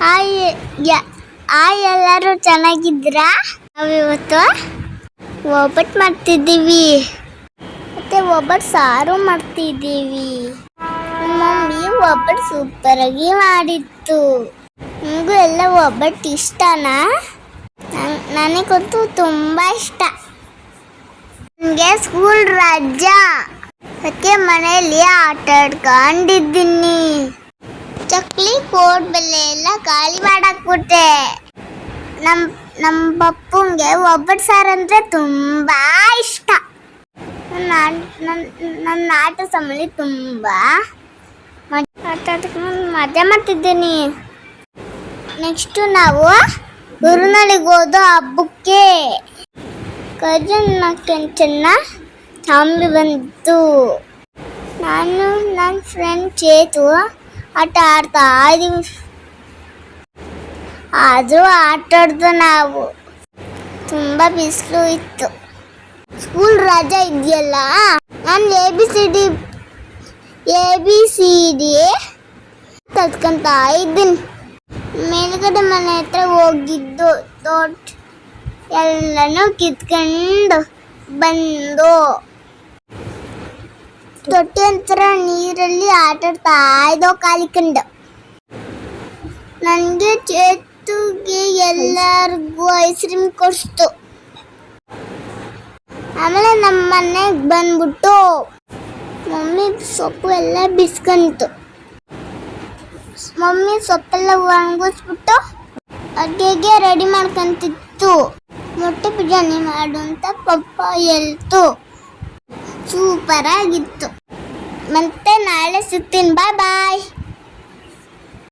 Hi hi ಎಲ್ಲರೂ ಚೆನ್ನಾಗಿದ್ದೀರಾ? ನಾವಿವತ್ತು ಒಬ್ಬಟ್ಟು ಮಾಡ್ತಿದ್ದೀವಿ ಮತ್ತೆ ಒಬ್ಬಟ್ಟು ಸಾರು ಮಾಡ್ತಿದ್ದೀವಿ. ಮಮ್ಮಿ ಒಬ್ಬಟ್ಟು ಸೂಪರಾಗಿ ಮಾಡಿತ್ತು. ನಿಮಗೂ ಎಲ್ಲ ಒಬ್ಬಟ್ಟು ಇಷ್ಟನಾ? ನನಗಂತೂ ತುಂಬ ಇಷ್ಟ. ನನಗೆ ಸ್ಕೂಲ್ ರಜಾ, ಅದಕ್ಕೆ ಮನೆಯಲ್ಲಿ ಆಟ ಆಡ್ಕೊಂಡಿದ್ದೀನಿ. ಚಕ್ಲಿ ಕೋಡ್ಬೆಲೆ ಎಲ್ಲ ಖಾಲಿ ಮಾಡಾಕ್ಬಿಟ್ಟೆ. ನಮ್ಮ ಪಪ್ಪಂಗೆ ಒಬ್ಬಟ್ಟು ಸಾರು ಅಂದರೆ ತುಂಬ ಇಷ್ಟ. ನನ್ನ ಆಟ ಸಮಯದಲ್ಲಿ ತುಂಬ ಮಜಾ ಮಾಡ್ತಿದ್ದೀನಿ. ನೆಕ್ಸ್ಟು ನಾವು ಗುರುನಳ್ಳಿಗೆ ಹೋದೋ ಹಬ್ಬಕ್ಕೆ. ಕಜನ್ ಕೆಂಚನ್ನ ಚಾಂಬಿ ಬಂತು. ನಾನು ನನ್ನ ಫ್ರೆಂಡ್ ಚೇತು ಆಟ ಆಡ್ತಾ ಇದ್ದೀವಿ. ಆದರೂ ಆಟಾಡ್ದು ನಾವು. ತುಂಬ ಬಿಸಿಲು ಇತ್ತು. ಸ್ಕೂಲ್ ರಜಾ ಇದೆಯಲ್ಲ, ನಾನು ಎ ಬಿ ಸಿ ಡಿ ಕಲ್ತ್ಕೊಂತ ಇದ್ದೀನಿ. ಮೇಲ್ಗಡೆ ಮನೆ ಹತ್ರ ಹೋಗಿದ್ದು ತೋಟ ಎಲ್ಲನೂ ಕಿತ್ಕೊಂಡು ಬಂದು ತೊಟ್ಟಿ ಹತ್ರ ನೀರಲ್ಲಿ ಆಟಾಡ್ತಾ ಇದ್ದೋ ಕಾಲಿಕೊಂಡು. ನನಗೆ ಚೇತುಗೆ ಎಲ್ಲರಿಗೂ ಐಸ್ ಕ್ರೀಮ್ ಕೊಡಿಸ್ತು. ಆಮೇಲೆ ನಮ್ಮ ಮನೆಗೆ ಬಂದ್ಬಿಟ್ಟು ಮಮ್ಮಿ ಸೊಪ್ಪು ಎಲ್ಲ ಬಿಸ್ಕೊಂತು. ಮಮ್ಮಿ ಸೊಪ್ಪೆಲ್ಲ ಒಣಗಿಸ್ಬಿಟ್ಟು ಅಡುಗೆಗೆ ರೆಡಿ ಮಾಡ್ಕೊಂತಿತ್ತು. ಮೊಟ್ಟೆ ಬಿರಿಯಾನಿ ಮಾಡು ಅಂತ ಪಪ್ಪ ಹೇಳ್ತು. ಸೂಪರಾಗಿತ್ತು. ಮತ್ತೆ ನಾಳೆ ಸಿಗ್ತೀನಿ. ಬಾಯ್ ಬಾಯ್.